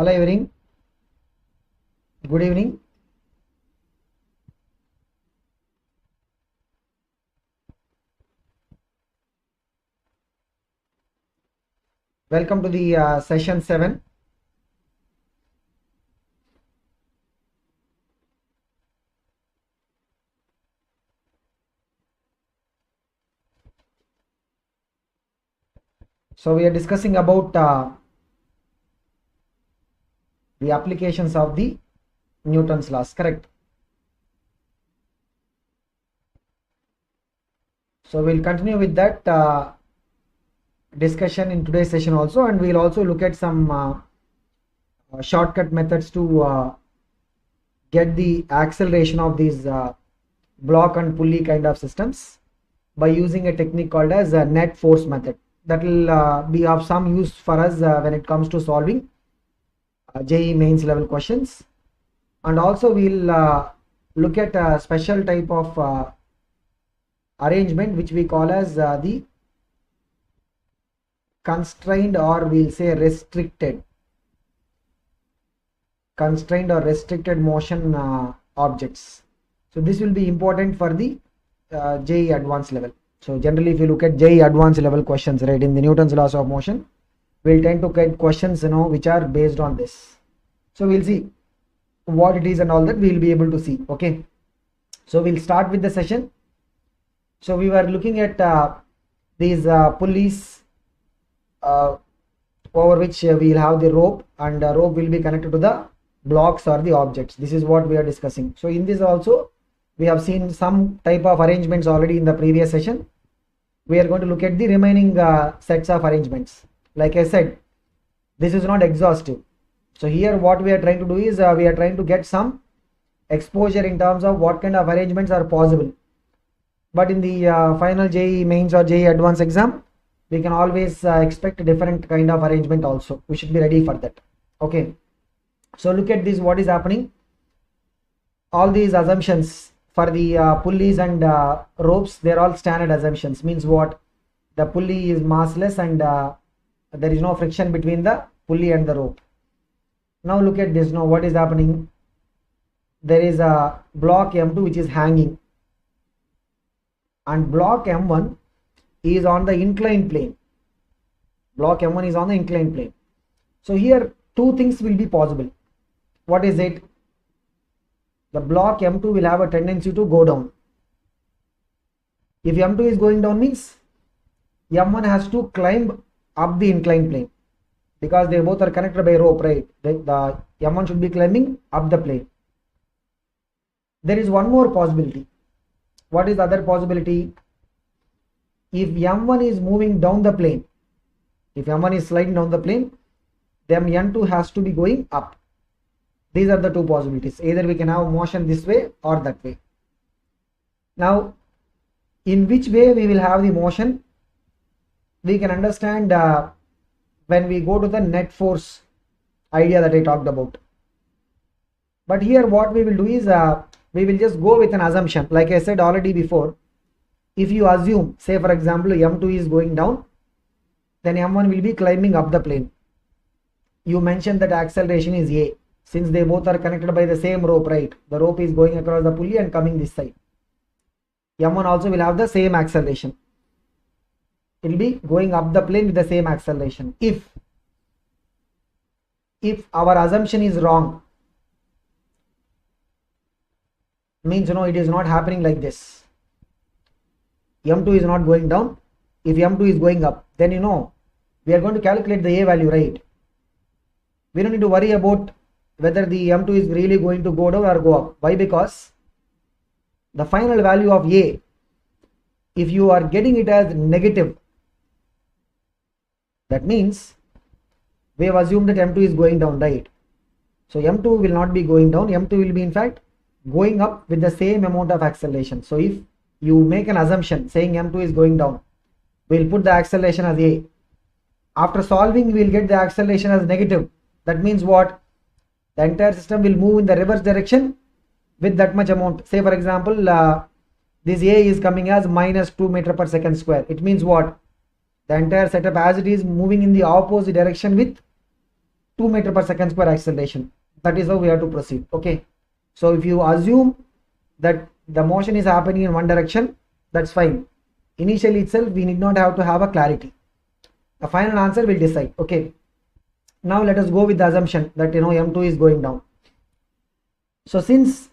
Hello evening. Good evening. Welcome to the session 7. So we are discussing about the applications of the Newton's laws, correct? So we'll continue with that discussion in today's session also, and we'll also look at some shortcut methods to get the acceleration of these block and pulley kind of systems by using a technique called as a net force method. That will be of some use for us when it comes to solving JEE mains level questions. And also we'll look at a special type of arrangement which we call as the constrained, or we'll say restricted motion objects. So this will be important for the JEE advanced level. So generally if you look at JEE advanced level questions, right, in the Newton's laws of motion, we'll tend to get questions, which are based on this. So we'll see what it is and all that we'll be able to see. Okay, so we'll start with the session. So we were looking at these pulleys over which we'll have the rope, and the rope will be connected to the blocks or the objects. This is what we are discussing. So in this also we have seen some type of arrangements already in the previous session. We are going to look at the remaining sets of arrangements. Like I said, this is not exhaustive. So here what we are trying to do is we are trying to get some exposure in terms of what kind of arrangements are possible. But in the final JEE mains or JEE advanced exam, we can always expect a different kind of arrangement also. We should be ready for that. Okay, so look at this, what is happening. All these assumptions for the pulleys and ropes, they're all standard assumptions. Means what? The pulley is massless and there is no friction between the pulley and the rope. Now look at this. Now what is happening? There is a block M2 which is hanging, and block M1 is on the inclined plane. Block M1 is on the inclined plane. So here two things will be possible. What is it? The block M2 will have a tendency to go down. If M2 is going down, means M1 has to climb up the inclined plane, because they both are connected by rope, right? The M1 should be climbing up the plane. There is one more possibility. What is the other possibility? If M1 is moving down the plane, if M1 is sliding down the plane, then M2 has to be going up. These are the two possibilities. Either we can have motion this way or that way. Now, in which way we will have the motion, we can understand when we go to the net force idea that I talked about. But here what we will do is we will just go with an assumption. Like I said already before, if you assume, say for example, M2 is going down, then M1 will be climbing up the plane. You mentioned that acceleration is A, since they both are connected by the same rope, right? The rope is going across the pulley and coming this side. M1 also will have the same acceleration. It will be going up the plane with the same acceleration. If our assumption is wrong, means it is not happening like this. M2 is not going down. If M2 is going up, then we are going to calculate the A value, right? We don't need to worry about whether the M2 is really going to go down or go up. Why? Because the final value of A, if you are getting it as negative, that means we have assumed that M2 is going down, right? So M2 will not be going down. M2 will be in fact going up with the same amount of acceleration. So if you make an assumption saying M2 is going down, we'll put the acceleration as A. After solving, we'll get the acceleration as negative. That means what? The entire system will move in the reverse direction with that much amount. Say for example, this A is coming as minus 2 meter per second square. It means what? The entire setup as it is moving in the opposite direction with 2 meter per second square acceleration. That is how we have to proceed. Okay, so if you assume that the motion is happening in one direction, that's fine. Initially itself we need not have to have a clarity. The final answer will decide. Okay, now let us go with the assumption that m2 is going down. So since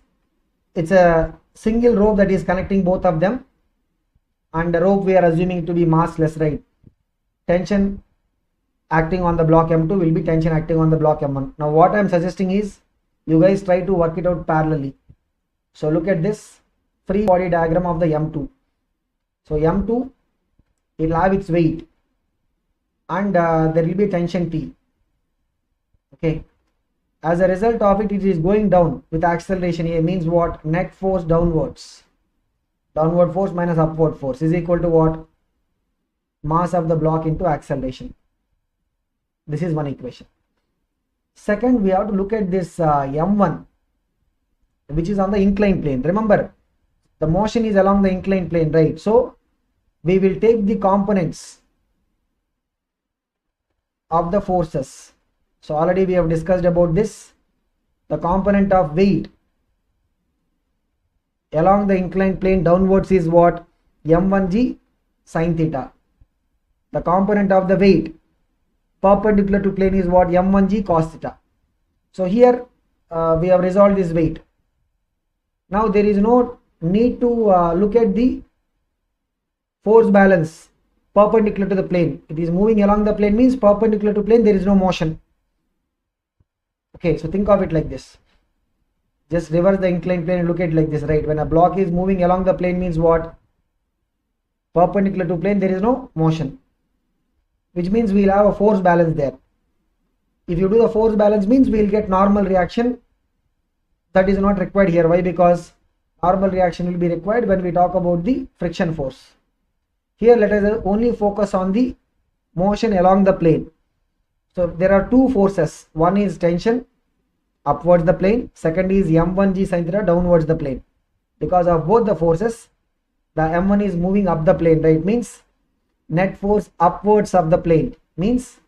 it's a single rope that is connecting both of them, and the rope we are assuming to be massless, right? Tension acting on the block m2 will be tension acting on the block m1. Now what I am suggesting is you guys try to work it out parallelly. So look at this free body diagram of the m2. So m2, it will have its weight, and there will be tension T. Okay, as a result of it, it is going down with acceleration A. Means what? Net force downwards. Downward force minus upward force is equal to what? Mass of the block into acceleration. This is one equation. Second, we have to look at this m1, which is on the inclined plane. Remember, the motion is along the inclined plane, right? So we will take the components of the forces. So already we have discussed about this. The component of weight along the inclined plane downwards is what? m1g sin theta. The component of the weight perpendicular to plane is what? m1g cos theta. So here we have resolved this weight. Now there is no need to look at the force balance perpendicular to the plane. It is moving along the plane, means perpendicular to plane there is no motion. Okay, so think of it like this. Just reverse the inclined plane and look at it like this, right? When a block is moving along the plane, means what? Perpendicular to plane there is no motion, which means we will have a force balance there. If you do the force balance, means we will get normal reaction. That is not required here. Why? Because normal reaction will be required when we talk about the friction force. Here let us only focus on the motion along the plane. So there are two forces. One is tension upwards the plane. Second is m1g sin theta downwards the plane. Because of both the forces, the m1 is moving up the plane, right? Means net force upwards of the plane, means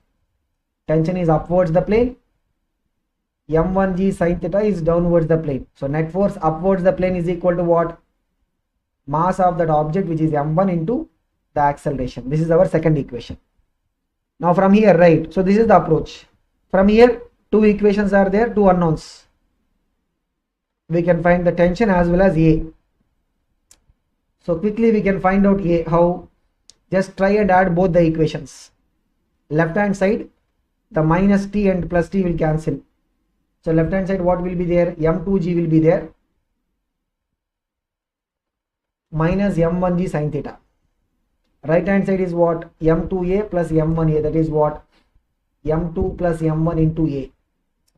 tension is upwards the plane, m1g sin theta is downwards the plane. So net force upwards the plane is equal to what? Mass of that object, which is m1 into the acceleration. This is our second equation. Now from here, right? So this is the approach. From here, two equations are there, two unknowns. We can find the tension as well as A. So quickly we can find out A. How? Just try and add both the equations. Left hand side, the minus T and plus T will cancel. So left hand side, what will be there? m2g will be there, minus m1g sin theta. Right hand side is what? m2a plus m1a, that is what? m2 plus m1 into a.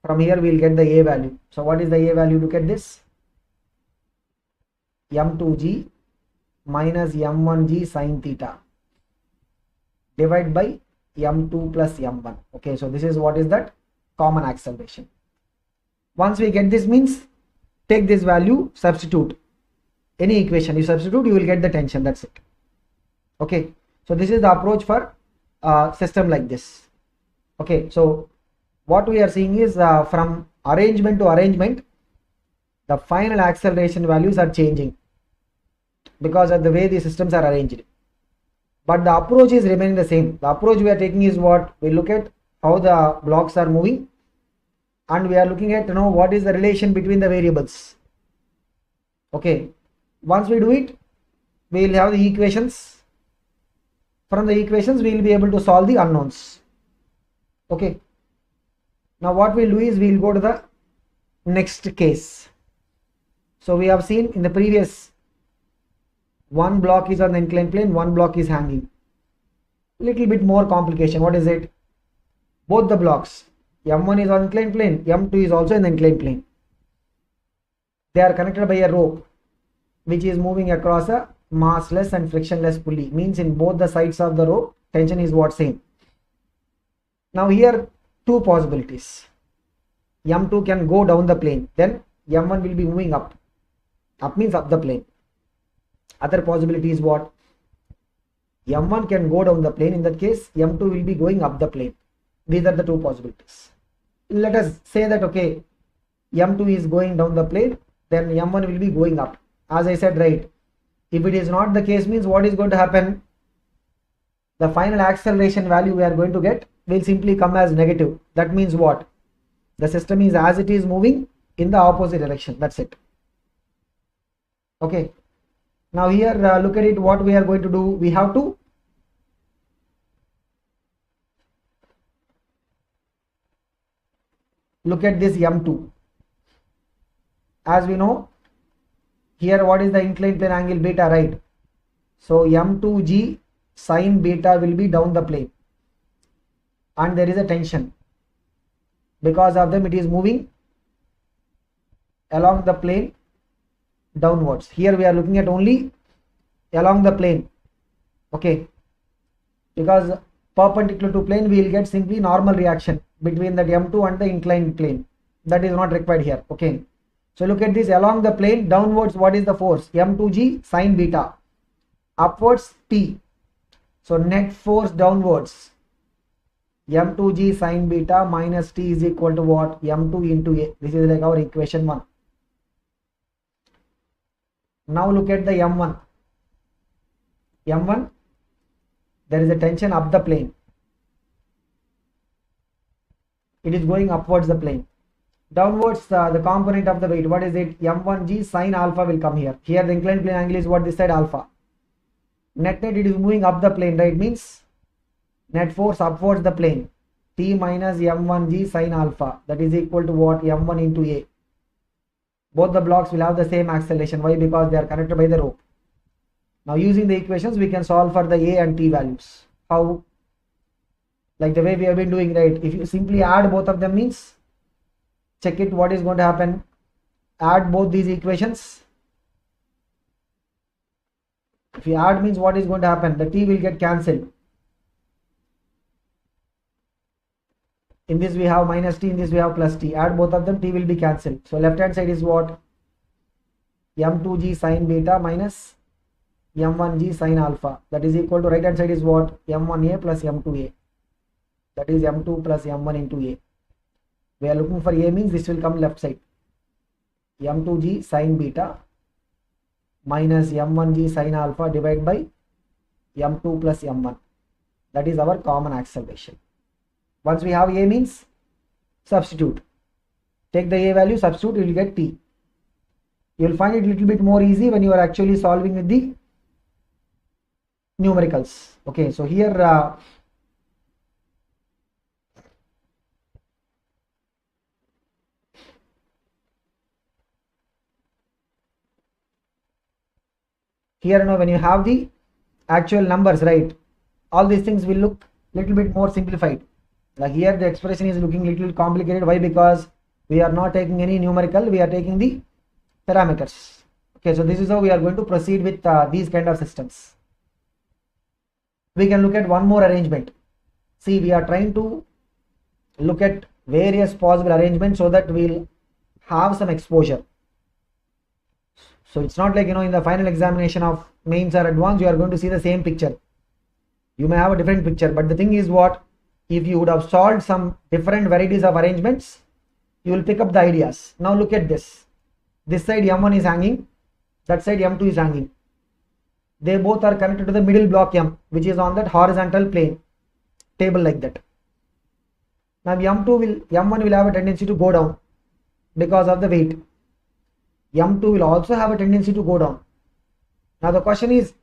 From here we will get the a value. So what is the a value? Look at this. m2g minus m1g sin theta divided by m2 plus m1. Okay, so this is what is that? Common acceleration. Once we get this, means take this value, substitute any equation. You substitute, you will get the tension. That's it. Okay, so this is the approach for system like this. Okay, so what we are seeing is from arrangement to arrangement, the final acceleration values are changing because of the way the systems are arranged. But the approach is remaining the same. The approach we are taking is what? We look at how the blocks are moving, and we are looking at what is the relation between the variables. Okay, once we do it, we will have the equations. From the equations we will be able to solve the unknowns. Okay, now what we will do is we will go to the next case. So we have seen in the previous, one block is on the inclined plane, one block is hanging. Little bit more complication. What is it? Both the blocks, m1 is on inclined plane, m2 is also in the inclined plane. They are connected by a rope which is moving across a massless and frictionless pulley. Means in both the sides of the rope, tension is what? Same. Now here two possibilities. m2 can go down the plane, then m1 will be moving up. Up means up the plane. Other possibility is what? m1 can go down the plane. In that case, m2 will be going up the plane. These are the two possibilities. let us say that okay, m2 is going down the plane, then m1 will be going up. As I said, right, if it is not the case, means what is going to happen? The final acceleration value we are going to get will simply come as negative. That means what? The system is as it is moving in the opposite direction. That's it. Okay. Now here look at it, what we are going to do. We have to look at this m2. As we know, here what is the inclined plane angle? Beta, right? So m2g sine beta will be down the plane, and there is a tension. Because of them, it is moving along the plane downwards. Here we are looking at only along the plane. Okay, because perpendicular to plane, we will get simply normal reaction between the m2 and the inclined plane. That is not required here. Okay, so look at this, along the plane downwards, what is the force? m2g sine beta. Upwards t. So net force downwards, m2g sine beta minus t is equal to what? m2 into a. This is like our equation 1. Now look at the m1. m1, there is a tension up the plane. It is going upwards the plane. Downwards, the component of the weight, what is it? m1g sine alpha will come here. Here the inclined plane angle is what? This side alpha. Net it is moving up the plane, right? Means net force upwards the plane, t minus m1g sine alpha, that is equal to what? m1 into a. Both the blocks will have the same acceleration. Why? Because they are connected by the rope. Now using the equations, we can solve for the a and t values. How? Like the way we have been doing, right? If you simply add both of them, means check it, what is going to happen? Add both these equations. If you add, means what is going to happen? The t will get cancelled. In this we have minus t, in this we have plus t. Add both of them, t will be cancelled. So left hand side is what? m2g sine beta minus m1g sine alpha. That is equal to, right hand side is what? m1a plus m2a. That is m2 plus m1 into a. We are looking for a, means this will come left side. m2g sine beta minus m1g sine alpha divided by m2 plus m1. That is our common acceleration. Once we have a, means substitute. Take the a value, substitute, you will get t. You will find it a little bit more easy when you are actually solving with the numericals. Okay, so here now when you have the actual numbers, right, all these things will look little bit more simplified. Like here the expression is looking little complicated. Why? Because we are not taking any numerical, we are taking the parameters. Okay, so this is how we are going to proceed with these kind of systems. We can look at one more arrangement. See, we are trying to look at various possible arrangements so that we'll have some exposure. So it's not like, in the final examination of mains or advanced, you are going to see the same picture. You may have a different picture, but the thing is what? If you would have solved some different varieties of arrangements, you will pick up the ideas. Now look at this. This side m1 is hanging, that side m2 is hanging. They both are connected to the middle block m, which is on that horizontal plane, table like that. Now m1 will have a tendency to go down because of the weight. m2 will also have a tendency to go down. Now the question is,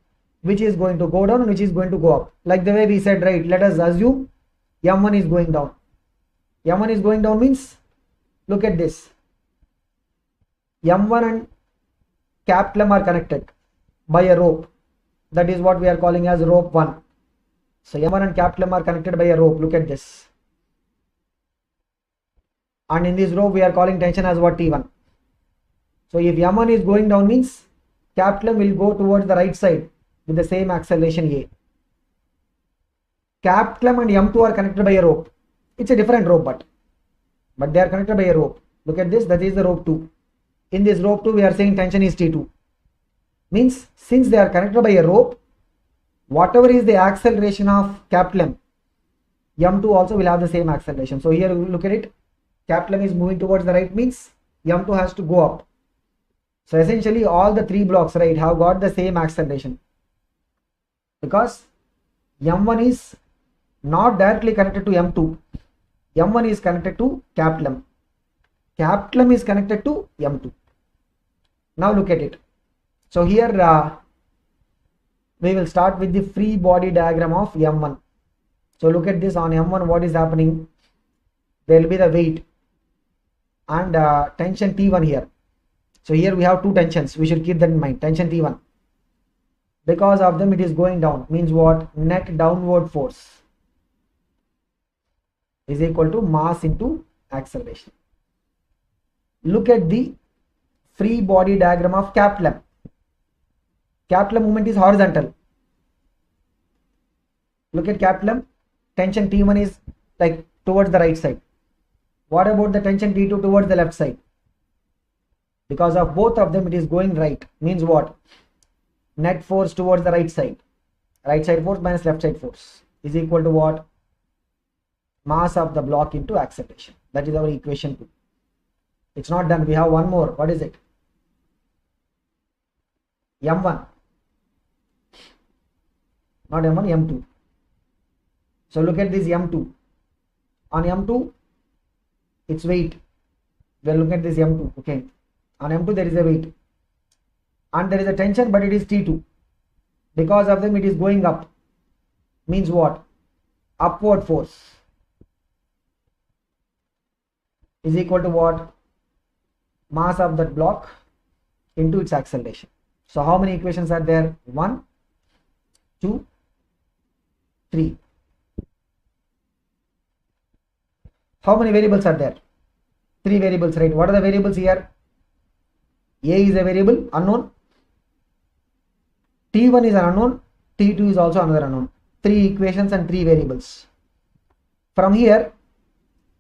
which is going to go down and which is going to go up? Like the way we said, right, let us assume m1 is going down. m1 is going down means, look at this. m1 and capital M are connected by a rope. That is what we are calling as rope 1. So m1 and capital M are connected by a rope. Look at this. And in this rope we are calling tension as what? T1. So if m1 is going down means capital M will go towards the right side with the same acceleration a. Capital M and m2 are connected by a rope. It's a different rope, but they are connected by a rope. Look at this, that is the rope 2. In this rope 2 we are saying tension is T2. Means since they are connected by a rope, whatever is the acceleration of capital M, m2 also will have the same acceleration. So here look at it, capital M is moving towards the right means M2 has to go up. So essentially all the three blocks, right, have got the same acceleration, because M1 is not directly connected to M2. M1 is connected to capital M. Capital M is connected to M2. Now look at it. So here we will start with the free body diagram of M1. So look at this. On M1, what is happening? There will be the weight and tension T1 here. So here we have two tensions. We should keep that in mind. Tension T1. Because of them it is going down. Means what? Net downward force is equal to mass into acceleration. Look at the free body diagram of capital M. Capital M movement is horizontal. Look at capital M. Tension T1 is like towards the right side. What about the tension T2 towards the left side? Because of both of them it is going right. Means what? Net force towards the right side. Right side force minus left side force is equal to what? Mass of the block into acceleration. That is our equation 2. It's not done. We have one more. What is it? M1. Not M1, M2. So look at this M2. On M2, it's weight. We are looking at this M2. Okay. On M2 there is a weight. And there is a tension, but it is T2. Because of them it is going up. Means what? Upward force is equal to what? Mass of that block into its acceleration. So how many equations are there? 1, 2, 3. How many variables are there? 3 variables, right? What are the variables here? A is a variable, unknown. T1 is an unknown. T2 is also another unknown. 3 equations and 3 variables. From here,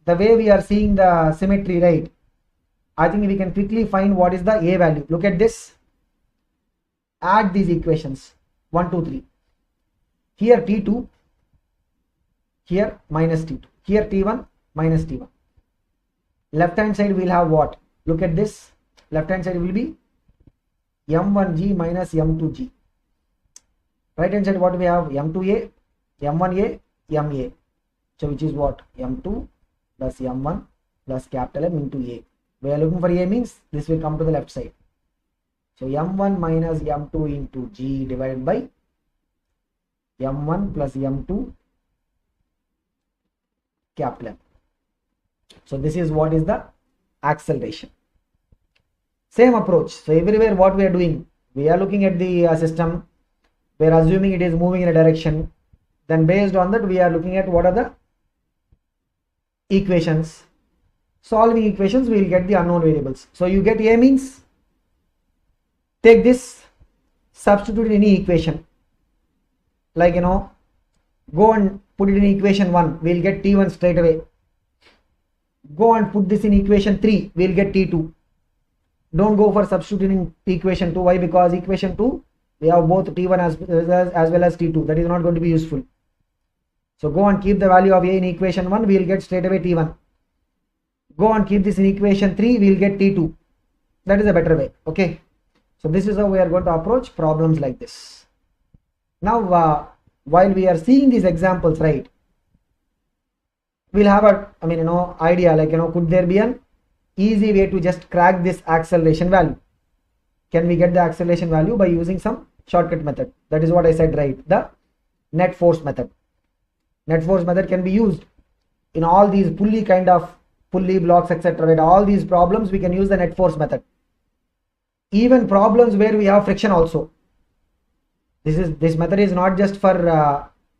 the way we are seeing the symmetry, right? I think we can quickly find what is the A value. Look at this. Add these equations. 1, 2, 3. Here T2. Here minus T2. Here T1 minus T1. Left hand side we will have what? Look at this. Left hand side will be M1G minus M2G. Right hand side what we have? M2A, M1A, MA. So which is what? M2 plus M1 plus capital M into A. We are looking for A means this will come to the left side. So M1 minus M2 into G divided by M1 plus M2 capital M. So this is what is the acceleration. Same approach. So everywhere what we are doing, we are looking at the system, we are assuming it is moving in a direction, then based on that we are looking at what are the equations. Solving equations we will get the unknown variables. So you get A means take this, substitute in any equation, like go and put it in equation 1, we will get T1 straight away. Go and put this in equation 3, we will get T2. Don't go for substituting in equation 2. Why? Because equation 2 we have both T1 as well as T2. That is not going to be useful. So go and keep the value of A in equation 1, we will get straight away T1. Go and keep this in equation 3, we will get T2. That is a better way. Okay. So this is how we are going to approach problems like this. Now while we are seeing these examples, right, we'll have a idea like could there be an easy way to just crack this acceleration value? Can we get the acceleration value by using some shortcut method? That is what I said, right? The net force method. Net force method can be used in all these pulley blocks, etc. Right? All these problems we can use the net force method. Even problems where we have friction also. This method is not just for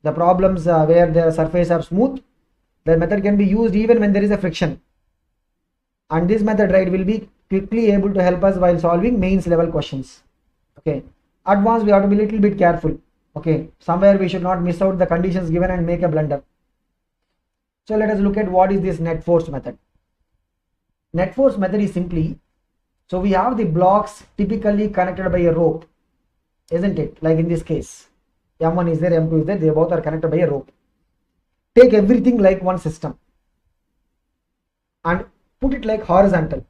the problems where the surface are smooth. The method can be used even when there is a friction. And this method, right, will be quickly able to help us while solving mains level questions. Okay. Advanced we have to be a little bit careful. Okay. Somewhere we should not miss out the conditions given and make a blunder. So let us look at what is this net force method. Net force method is simply, so we have the blocks typically connected by a rope, isn't it? Like in this case, M1 is there, M2 is there, they both are connected by a rope. Take everything like one system. And put it like horizontal.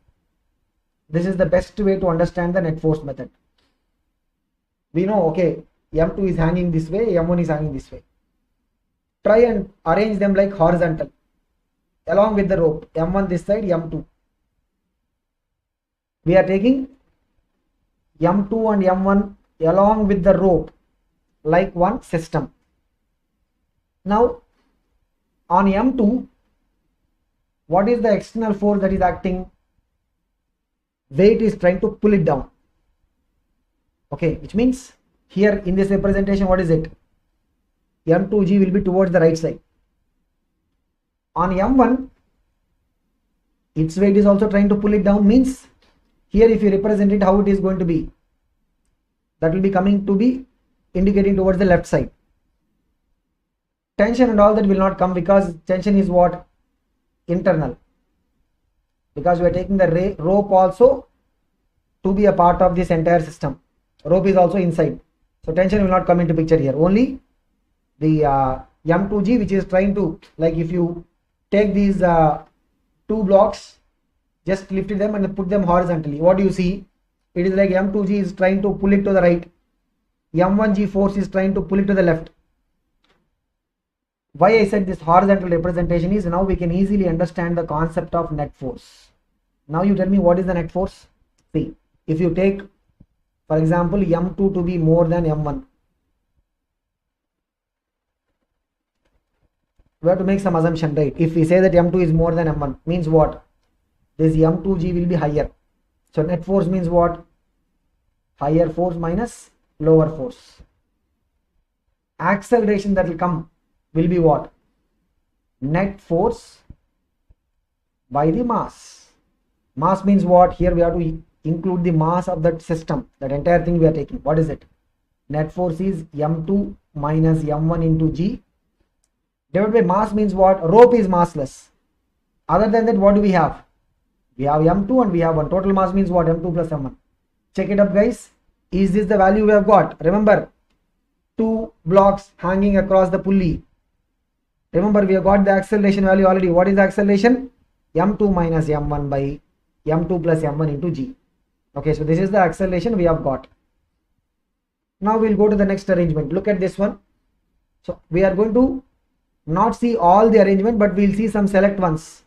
This is the best way to understand the net force method. We know, okay, M2 is hanging this way, M1 is hanging this way. Try and arrange them like horizontal along with the rope. M1 this side, M2. We are taking M2 and M1 along with the rope like one system. Now on M2, what is the external force that is acting? Weight is trying to pull it down. Okay, which means here in this representation, what is it? M2G will be towards the right side. On M1, its weight is also trying to pull it down, means here if you represent it, how it is going to be? That will be coming to be indicating towards the left side. Tension and all that will not come, because tension is what? Internal. Because we are taking the rope also to be a part of this entire system. Rope is also inside. So tension will not come into picture here. Only the M2G, which is trying to, like if you take these two blocks, just lift them and put them horizontally. What do you see? It is like M2G is trying to pull it to the right. M1G force is trying to pull it to the left. Why I said this horizontal representation is, now we can easily understand the concept of net force. Now you tell me, what is the net force? See, if you take, for example, M2 to be more than M1, we have to make some assumption, right? If we say that M2 is more than M1, means what? This M2G will be higher. So net force means what? Higher force minus lower force. Acceleration that will come will be what? Net force by the mass. Mass means what? Here we have to include the mass of that system, that entire thing we are taking. What is it? Net force is M2 minus M1 into G divided by mass means what? Rope is massless. Other than that, what do we have? We have M2 and we have 1. Total mass means what? M2 plus M1. Check it up, guys. Is this the value we have got? Remember, two blocks hanging across the pulley. Remember, we have got the acceleration value already. What is the acceleration? M2 minus M1 by M2 plus M1 into G. Okay, so this is the acceleration we have got. Now we'll go to the next arrangement. Look at this one. So we are going to not see all the arrangement, but we'll see some select ones.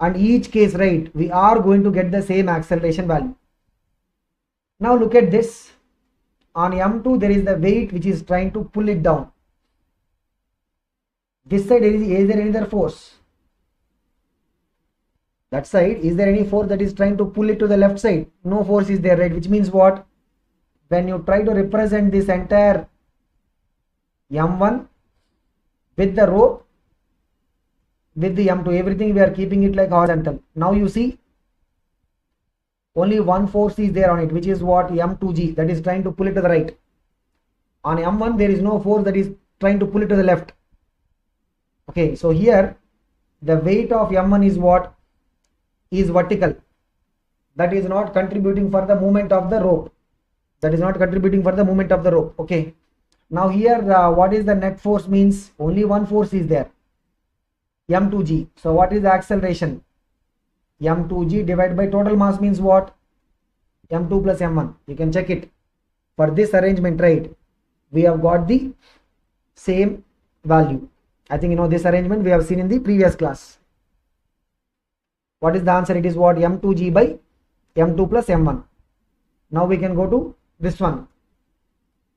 And each case, right, we are going to get the same acceleration value. Now look at this. On M2, there is the weight which is trying to pull it down. This side, is there any other force? That side, is there any force that is trying to pull it to the left side? No force is there, right? Which means what? When you try to represent this entire M1 with the rope, with the M2, everything we are keeping it like horizontal. Now you see, only one force is there on it, which is what? M2G, that is trying to pull it to the right. On M1, there is no force that is trying to pull it to the left. Okay, so here the weight of M1 is what? Is vertical. That is not contributing for the movement of the rope. That is not contributing for the movement of the rope. Okay. Now here, what is the net force means? Only one force is there. M2G. So what is the acceleration? M2G divided by total mass means what? M2 plus M1. You can check it. For this arrangement, right, we have got the same value. I think you know this arrangement we have seen in the previous class. What is the answer? It is what? M2G by M2 plus M1. Now we can go to this one.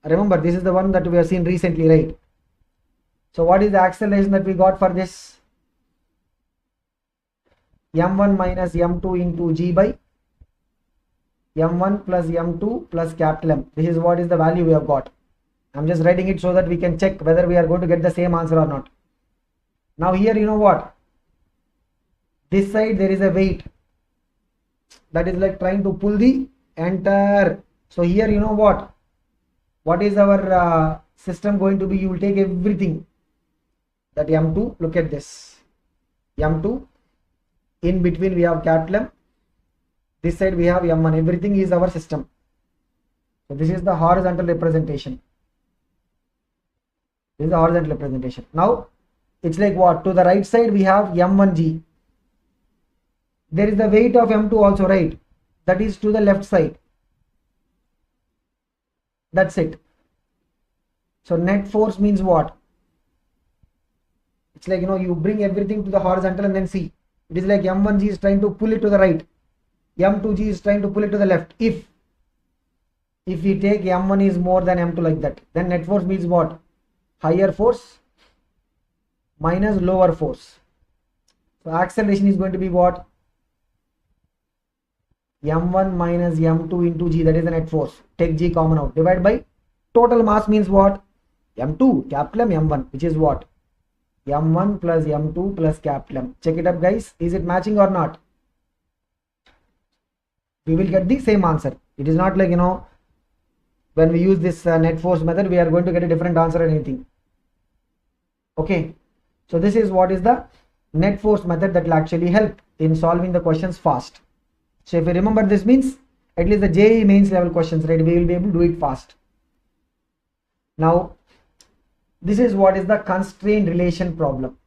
Remember, this is the one that we have seen recently, right? So what is the acceleration that we got for this? M1 minus M2 into G by M1 plus M2 plus capital M. This is what is the value we have got. I'm just writing it so that we can check whether we are going to get the same answer or not. Now here, you know what? This side there is a weight that is like trying to pull the entire. So here, you know what? What is our system going to be? You will take everything. That M2, look at this. M2, in between we have capital M. This side we have M1. Everything is our system. So this is the horizontal representation. This is the horizontal representation. Now it's like what? To the right side we have M1G. There is the weight of M2 also, right? That is to the left side. That's it. So net force means what? It's like, you bring everything to the horizontal and then see. It is like M1G is trying to pull it to the right. M2G is trying to pull it to the left. If we take M1 is more than M2 like that, then net force means what? Higher force minus lower force. So acceleration is going to be what? M1 minus M2 into G, that is the net force. Take G common out. Divide by total mass means what? M2, capital M, M1, which is what? M1 plus M2 plus capital M. Check it up, guys. Is it matching or not? We will get the same answer. It is not like, when we use this net force method, we are going to get a different answer or anything. Okay. So this is what is the net force method that will actually help in solving the questions fast. So if you remember, this means at least the JEE mains level questions, right? We will be able to do it fast. Now, this is what is the constraint relation problem.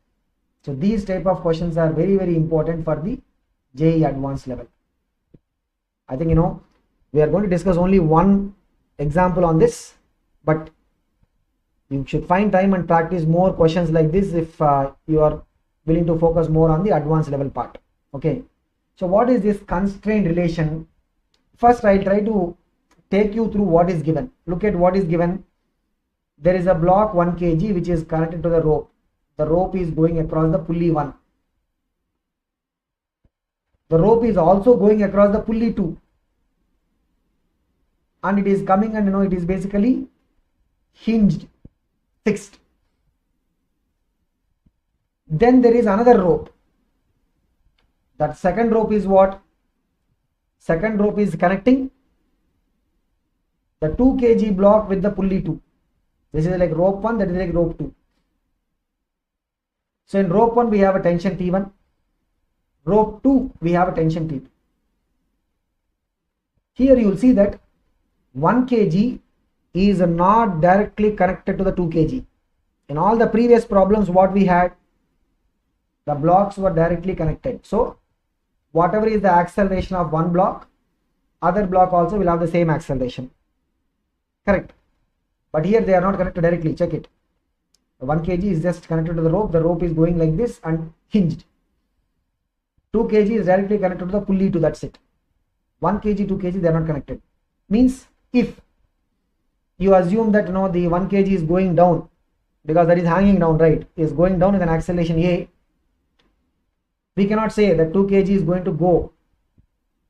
So these type of questions are very, very important for the JEE advanced level. I think, we are going to discuss only one example on this, but you should find time and practice more questions like this if you are willing to focus more on the advanced level part. Okay. So what is this constraint relation? First, I'll try to take you through what is given. Look at what is given. There is a block 1 kg which is connected to the rope. The rope is going across the pulley 1. The rope is also going across the pulley 2. And it is coming and it is basically hinged, fixed. Then there is another rope. That second rope is what? Second rope is connecting the 2 kg block with the pulley 2. This is like rope 1, that is like rope 2. So in rope 1 we have a tension T1. Rope 2 we have a tension T2. Here you will see that 1 kg is not directly connected to the 2 kg. In all the previous problems what we had, the blocks were directly connected. So whatever is the acceleration of one block, other block also will have the same acceleration. Correct. But here they are not connected directly. Check it. 1 kg is just connected to the rope. The rope is going like this and hinged. 2 kg is directly connected to the pulley 2. That's it. 1 kg, 2 kg, they are not connected. Means if you assume that the 1 kg is going down, because that is hanging down, right, is going down with an acceleration A, we cannot say that 2 kg is going to go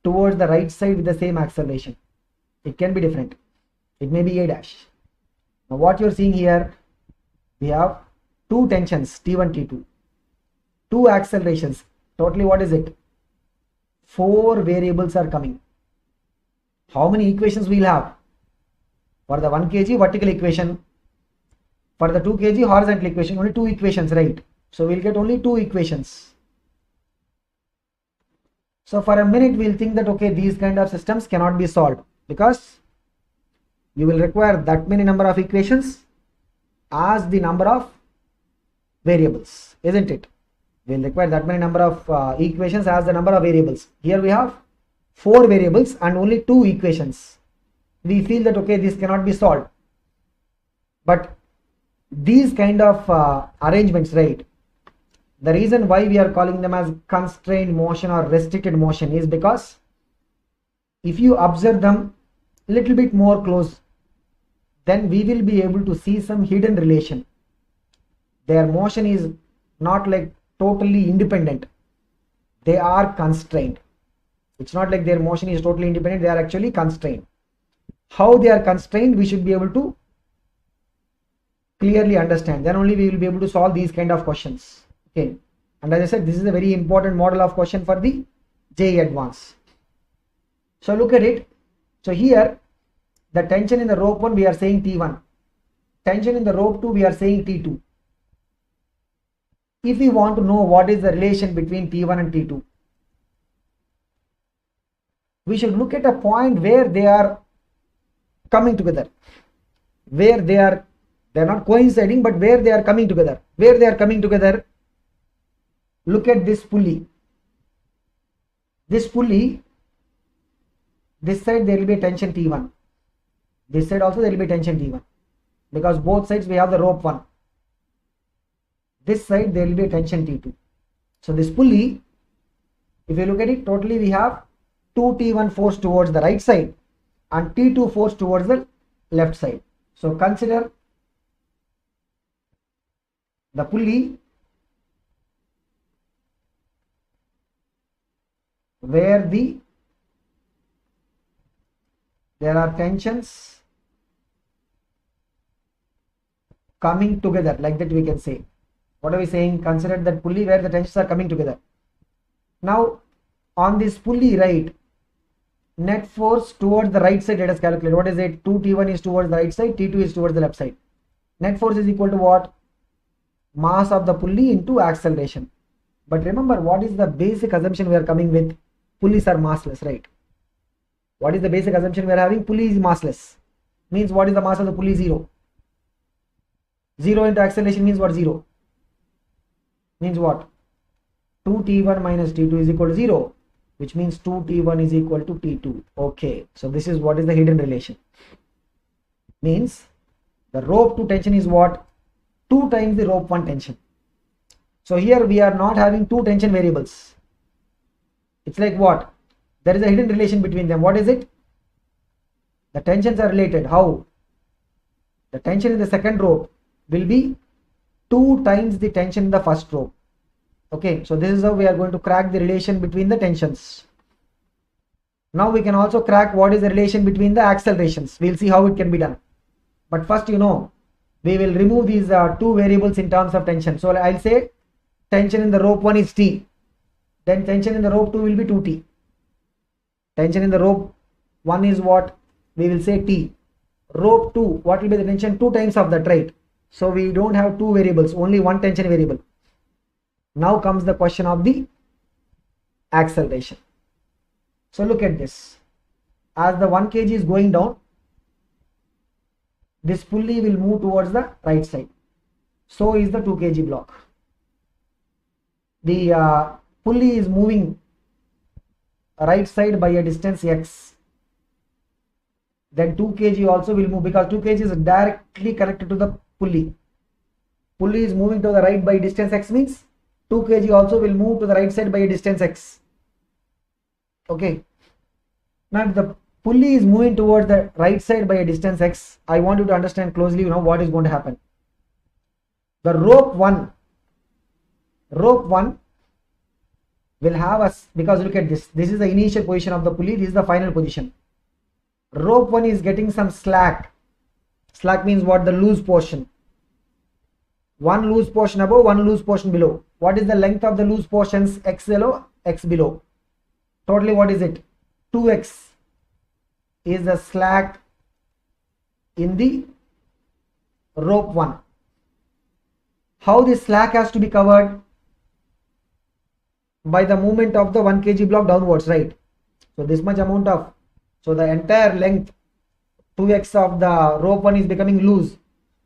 towards the right side with the same acceleration. It can be different. It may be A dash. Now what you are seeing here, we have two tensions T1, T2, two accelerations. Totally what is it? 4 variables are coming. How many equations we will have? For the 1 kg vertical equation, for the 2 kg horizontal equation, only 2 equations, right? So we will get only 2 equations. So for a minute we will think that okay, these kind of systems cannot be solved because you will require that many number of equations as the number of variables, isn't it? We will require that many number of equations as the number of variables. Here we have 4 variables and only 2 equations. We feel that okay, this cannot be solved. But these kind of arrangements, right? The reason why we are calling them as constrained motion or restricted motion is because if you observe them a little bit more close, then we will be able to see some hidden relation. Their motion is not like totally independent. They are constrained. It's not like their motion is totally independent. They are actually constrained. How they are constrained, we should be able to clearly understand. Then only we will be able to solve these kind of questions. Okay, and as I said, this is a very important model of question for the JEE Advanced. So look at it. So here the tension in the rope 1 we are saying T1, tension in the rope 2 we are saying T2. If we want to know what is the relation between T1 and T2, we should look at a point where they are coming together, where they are not coinciding, but where they are coming together. Where they are coming together, look at this pulley. This pulley, this side there will be a tension T1. This side also there will be tension T1, because both sides we have the rope 1. This side there will be a tension T2. So this pulley, if you look at it, totally we have 2T1 force towards the right side and T2 force towards the left side. So consider the pulley where there are tensions coming together, like that we can say. What are we saying? Consider that pulley where the tensions are coming together. Now on this pulley, right, net force towards the right side, let us calculate. What is it? 2T1 is towards the right side, T2 is towards the left side. Net force is equal to what? Mass of the pulley into acceleration. But remember, what is the basic assumption we are coming with? Pulleys are massless, right? What is the basic assumption we are having? Pulley is massless. Means what is the mass of the pulley? 0. 0 into acceleration means what? 0. Means what? 2T1 minus T2 is equal to 0, which means 2T1 is equal to T2. Okay, so this is what is the hidden relation. Means the rope 2 tension is what? 2 times the rope 1 tension. So here we are not having 2 tension variables. It's like what? There is a hidden relation between them. What is it? The tensions are related. How? The tension in the second rope will be 2 times the tension in the first rope. Okay, so this is how we are going to crack the relation between the tensions. Now we can also crack what is the relation between the accelerations. We'll see how it can be done. But first, we will remove these 2 variables in terms of tension. So I'll say tension in the rope 1 is T. Then tension in the rope 2 will be 2T. Tension in the rope 1 is what? We will say T. Rope 2, what will be the tension? 2 times of that, right? So we don't have 2 variables, only 1 tension variable. Now comes the question of the acceleration. So look at this. As the 1 kg is going down, this pulley will move towards the right side. So is the 2 kg block. The pulley is moving right side by a distance x. Then 2 kg also will move, because 2 kg is directly connected to the pulley. Pulley is moving to the right by distance x, means 2 kg also will move to the right side by a distance x. Okay. Now if the pulley is moving towards the right side by a distance x, I want you to understand closely what is going to happen. The rope 1 will have us, because look at this. This is the initial position of the pulley. This is the final position. Rope 1 is getting some slack. Slack means what? The loose portion. One loose portion above, one loose portion below. What is the length of the loose portions? X below, X below. Totally what is it? 2x is the slack in the rope 1. How this slack has to be covered? By the movement of the 1 kg block downwards, right? So this much amount of, so the entire length 2x of the rope 1 is becoming loose.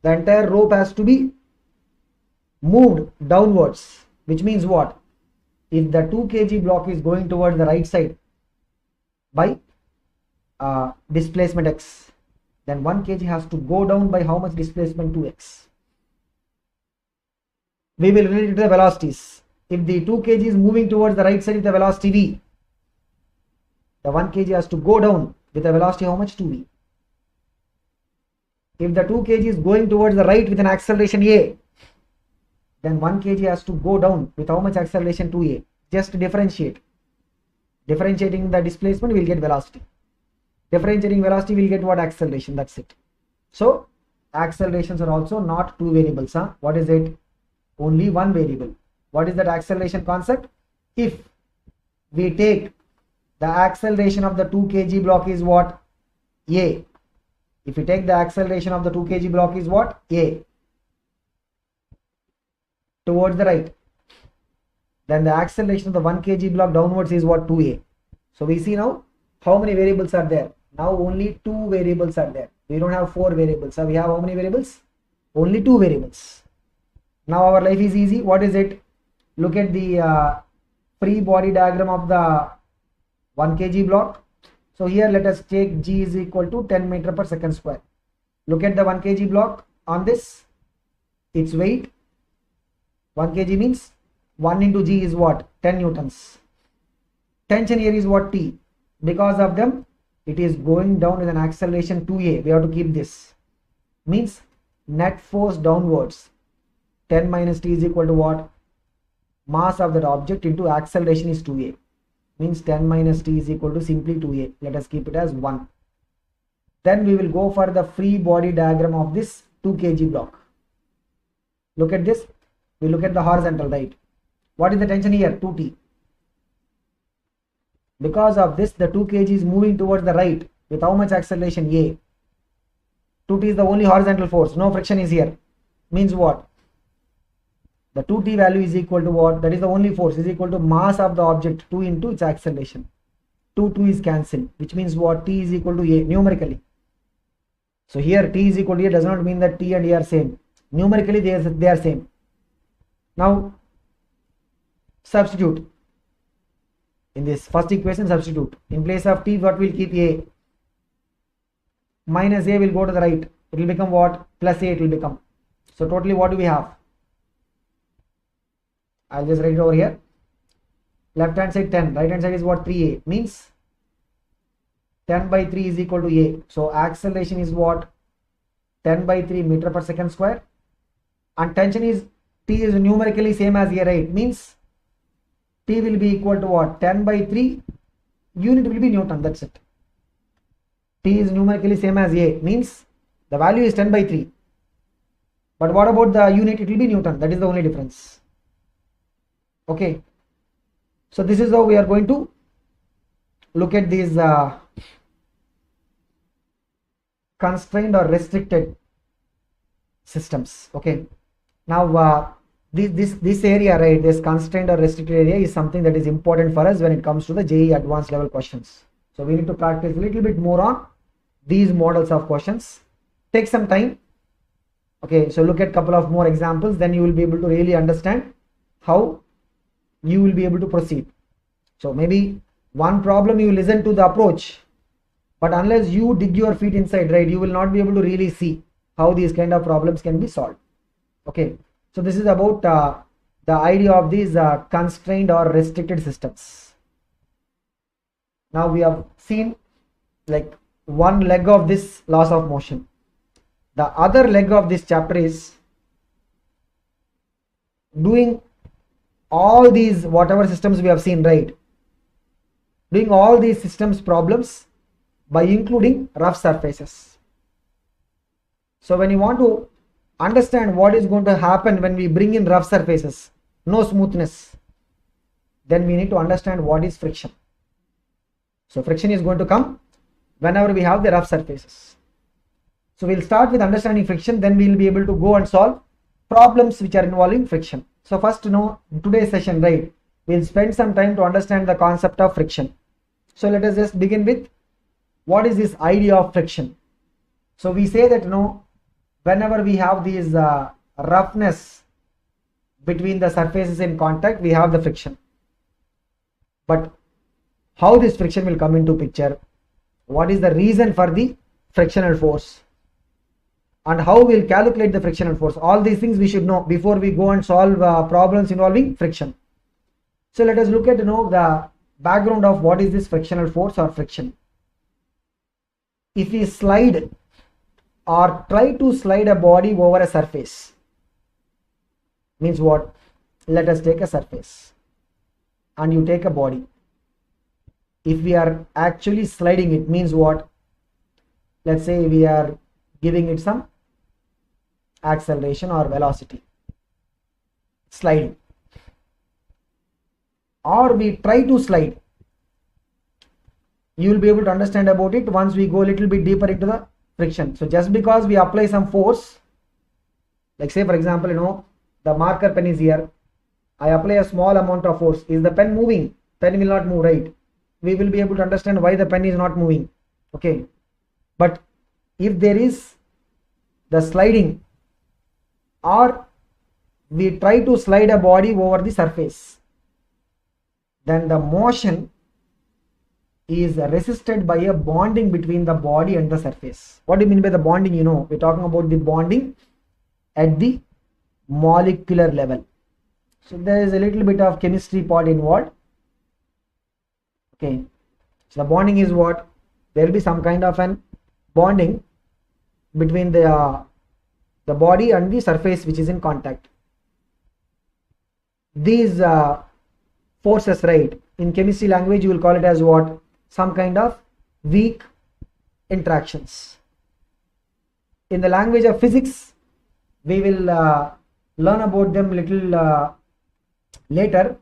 The entire rope has to be moved downwards, which means what? If the 2 kg block is going towards the right side by displacement x, then 1 kg has to go down by how much displacement? 2x. We will relate it to the velocities. If the 2 kg is moving towards the right side with the velocity v, the 1 kg has to go down with a velocity how much? 2v. If the 2 kg is going towards the right with an acceleration a, then 1 kg has to go down with how much acceleration? 2a. Just differentiate. Differentiating the displacement, we will get velocity. Differentiating velocity, we will get what? Acceleration. That's it. So accelerations are also not 2 variables. What is it? Only 1 variable. What is that acceleration concept? If we take the acceleration of the 2 kg block is what? A. If we take the acceleration of the 2 kg block is what? A. Towards the right. Then the acceleration of the 1 kg block downwards is what? 2a. So we see now how many variables are there. Now only 2 variables are there. We don't have 4 variables. So we have how many variables? Only 2 variables. Now our life is easy. What is it? Look at the free body diagram of the 1 kg block. So here let us take G is equal to 10 meter per second square. Look at the 1 kg block on this, its weight. 1 kg means 1 into G is what? 10 newtons. Tension here is what? T. Because of them, it is going down with an acceleration 2a. We have to keep this. Means net force downwards. 10 minus T is equal to what? Mass of that object into acceleration is 2a. Means 10 minus T is equal to simply 2a. Let us keep it as 1. Then we will go for the free body diagram of this 2 kg block. Look at this. We look at the horizontal, right? What is the tension here? 2T. Because of this, the 2 kg is moving towards the right with how much acceleration? A. 2T is the only horizontal force. No friction is here. Means what? The 2T value is equal to what? That is the only force, is equal to mass of the object 2 into its acceleration. 2 is cancelled, which means what? T is equal to A numerically. So here T is equal to A does not mean that T and A are same. Numerically they are same. Now substitute. In this first equation, substitute. In place of T, what will keep? A. Minus A will go to the right. It will become what? Plus A it will become. So totally what do we have? I'll just write it over here. Left hand side 10, right hand side is what? 3A. Means 10 by 3 is equal to A. So acceleration is what? 10 by 3 meter per second square. And tension is, T is numerically same as A, right? Means T will be equal to what? 10 by 3, unit will be Newton, that's it. T is numerically same as A, means the value is 10 by 3. But what about the unit? It will be Newton, that is the only difference. Okay. So this is how we are going to look at these constrained or restricted systems. Okay. Now this area, right, this constrained or restricted area is something that is important for us when it comes to the JEE advanced level questions. So we need to practice a little bit more on these models of questions. Take some time. Okay, so look at a couple of more examples, then you will be able to really understand how you will be able to proceed. So maybe one problem you listen to the approach, but unless you dig your feet inside, right, you will not be able to really see how these kind of problems can be solved. Okay, so this is about the idea of these constrained or restricted systems. Now we have seen like one leg of this laws of motion. The other leg of this chapter is doing all these whatever systems we have seen, right, doing all these systems problems by including rough surfaces. So when you want to understand what is going to happen when we bring in rough surfaces, no smoothness, then we need to understand what is friction. So friction is going to come whenever we have the rough surfaces. So we'll start with understanding friction, then we'll be able to go and solve problems which are involving friction. So first, in today's session, right, we'll spend some time to understand the concept of friction. So let us just begin with what is this idea of friction. So we say that whenever we have these roughness between the surfaces in contact, we have the friction. But how this friction will come into picture, what is the reason for the frictional force, and how we'll calculate the frictional force, all these things we should know before we go and solve problems involving friction. So let us look at the background of what is this frictional force or friction. If we slide or try to slide a body over a surface, means what? Let us take a surface and you take a body. If we are actually sliding it, means what? Let's say we are giving it some acceleration or velocity, sliding, or we try to slide, you will be able to understand about it once we go a little bit deeper into the friction. So just because we apply some force, like say for example, the marker pen is here, I apply a small amount of force. Is the pen moving? Pen will not move, right? We will be able to understand why the pen is not moving. Okay, but if there is the sliding, or we try to slide a body over the surface, then the motion is resisted by a bonding between the body and the surface. What do you mean by the bonding? You know, we're talking about the bonding at the molecular level. So there is a little bit of chemistry part involved. Okay, so the bonding is what? There will be some kind of an bonding between the body and the surface which is in contact. These forces, right, in chemistry language you will call it as what? Some kind of weak interactions. In the language of physics we will learn about them little later,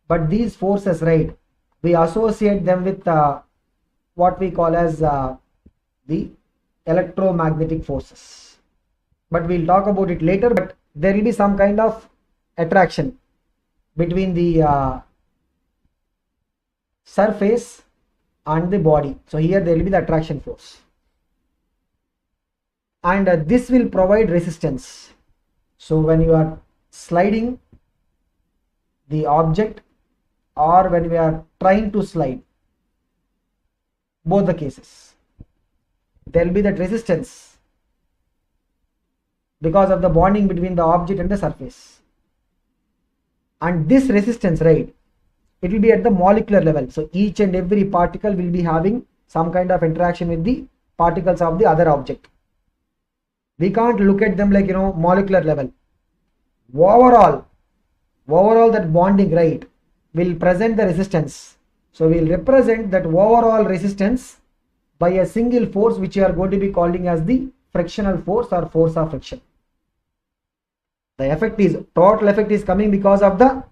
but these forces, right, we associate them with what we call as the electromagnetic forces, but we'll talk about it later. But there will be some kind of attraction between the surface and the body. So here there will be the attraction force, and this will provide resistance. So when you are sliding the object or when we are trying to slide, both the cases there will be that resistance because of the bonding between the object and the surface. And this resistance, right, it will be at the molecular level. So each and every particle will be having some kind of interaction with the particles of the other object. We can't look at them like, you know, molecular level. Overall that bonding, right, will present the resistance. So we will represent that overall resistance by a single force which you are going to be calling as the frictional force or force of friction. The total effect is coming because of the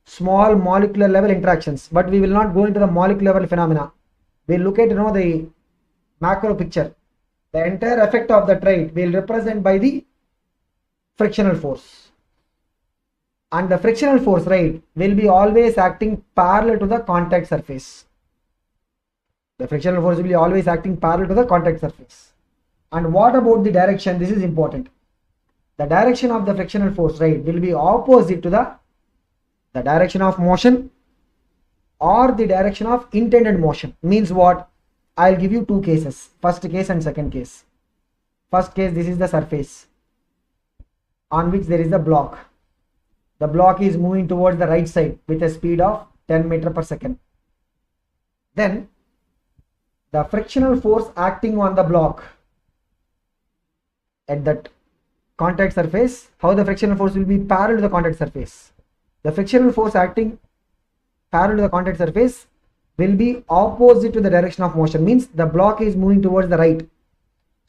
small molecular level interactions, but we will not go into the molecular level phenomena. We will look at, you know, the macro picture. The entire effect of that, right, will represent by the frictional force. And the frictional force, right, will be always acting parallel to the contact surface. The frictional force will be always acting parallel to the contact surface. And what about the direction? This is important. The direction of the frictional force, right, will be opposite to the direction of motion or the direction of intended motion. Means what? I'll give you two cases, first case and second case. First case, this is the surface on which there is a block. The block is moving towards the right side with a speed of 10 meters per second. Then the frictional force acting on the block at that contact surface, how the frictional force will be parallel to the contact surface. The frictional force acting parallel to the contact surface will be opposite to the direction of motion. Means the block is moving towards the right.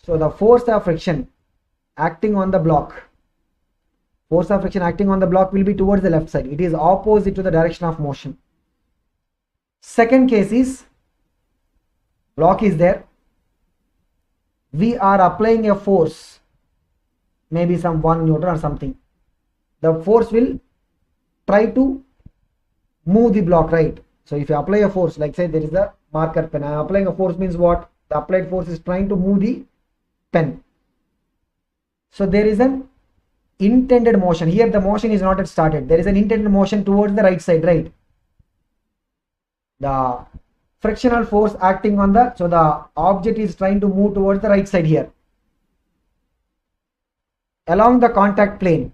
So the force of friction acting on the block, will be towards the left side. It is opposite to the direction of motion. Second case is, block is there. We are applying a force, maybe some 1 Newton or something. The force will try to move the block, right? So if you apply a force, like say there is a marker pen, I am applying a force means what? The applied force is trying to move the pen. So there is an intended motion. Here the motion is not yet started. There is an intended motion towards the right side, right? The frictional force acting on the, so the object is trying to move towards the right side here. Along the contact plane,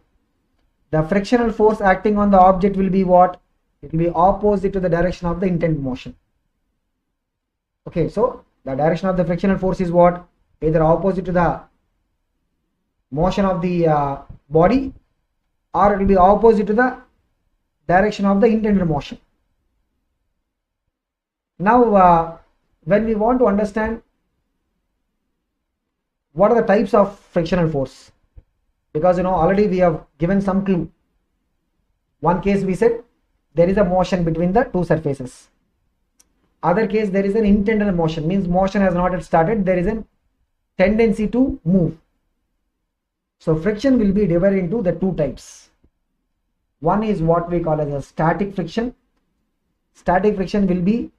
the frictional force acting on the object will be what? It will be opposite to the direction of the intended motion. Okay, so the direction of the frictional force is what? Either opposite to the motion of the body, or it will be opposite to the direction of the intended motion. Now when we want to understand what are the types of frictional force, because already we have given some clue. One case we said there is a motion between the two surfaces. Other case there is an intended motion, means motion has not yet started, there is a tendency to move. So friction will be divided into the two types. One is what we call as a static friction. Static friction will be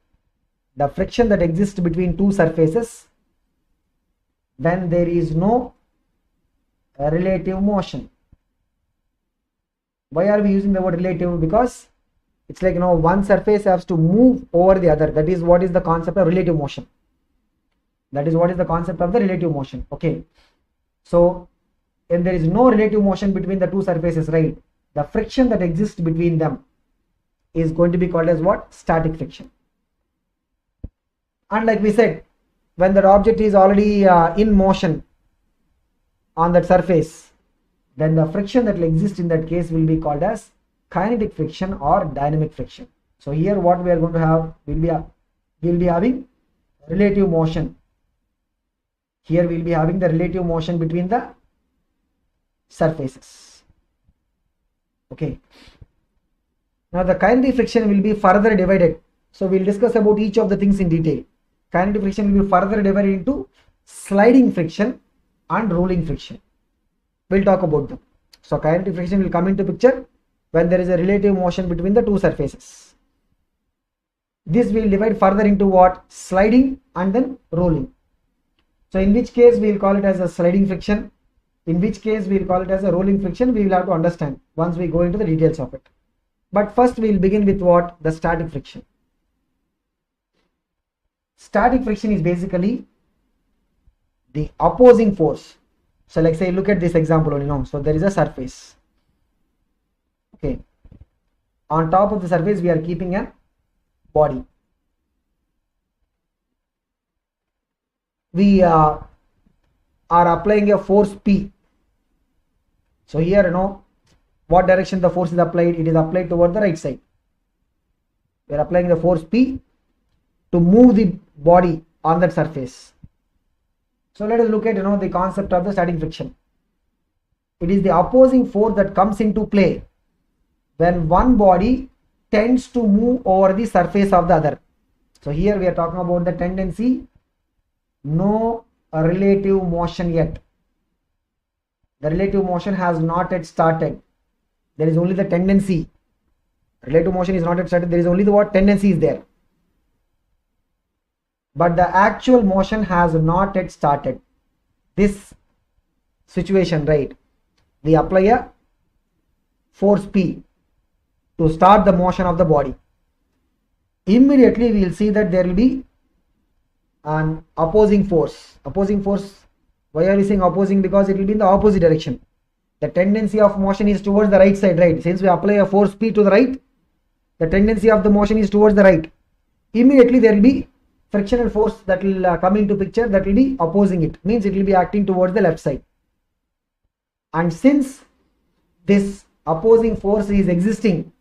the friction that exists between two surfaces when there is no relative motion. Why are we using the word relative? Because It's like, one surface has to move over the other. That is what is the concept of relative motion. That is what is the concept of the relative motion. Okay. So, when there is no relative motion between the two surfaces, right, the friction that exists between them is going to be called as what? Static friction. And like we said, when that object is already in motion on that surface, then the friction that will exist in that case will be called as kinetic friction or dynamic friction. So here what we are going to have will be having relative motion. Here we will be having the relative motion between the surfaces. Okay. Now the kinetic friction will be further divided. So we'll discuss about each of the things in detail. Kinetic friction will be further divided into sliding friction and rolling friction. We'll talk about them. So kinetic friction will come into picture when there is a relative motion between the two surfaces. This will divide further into what? Sliding and then rolling. So in which case we will call it as a sliding friction, in which case we will call it as a rolling friction, we will have to understand once we go into the details of it. But first we will begin with what? The static friction. Static friction is basically the opposing force. So like say, look at this example only. So there is a surface. Okay. On top of the surface we are keeping a body. We are applying a force P. So here what direction the force is applied? It is applied toward the right side. We are applying the force P to move the body on that surface. So let us look at the concept of the static friction. It is the opposing force that comes into play when one body tends to move over the surface of the other. So here we are talking about the tendency, no relative motion yet. The relative motion has not yet started. There is only the tendency. Relative motion is not yet started. There is only the what? Tendency is there. But the actual motion has not yet started. This situation, right? We apply a force P to start the motion of the body. Immediately we will see that there will be an opposing force. Opposing force, why are we saying opposing? Because it will be in the opposite direction. The tendency of motion is towards the right side, right? Since we apply a force P to the right, the tendency of the motion is towards the right. Immediately there will be frictional force that will come into picture, that will be opposing it. Means it will be acting towards the left side. And since this opposing force is existing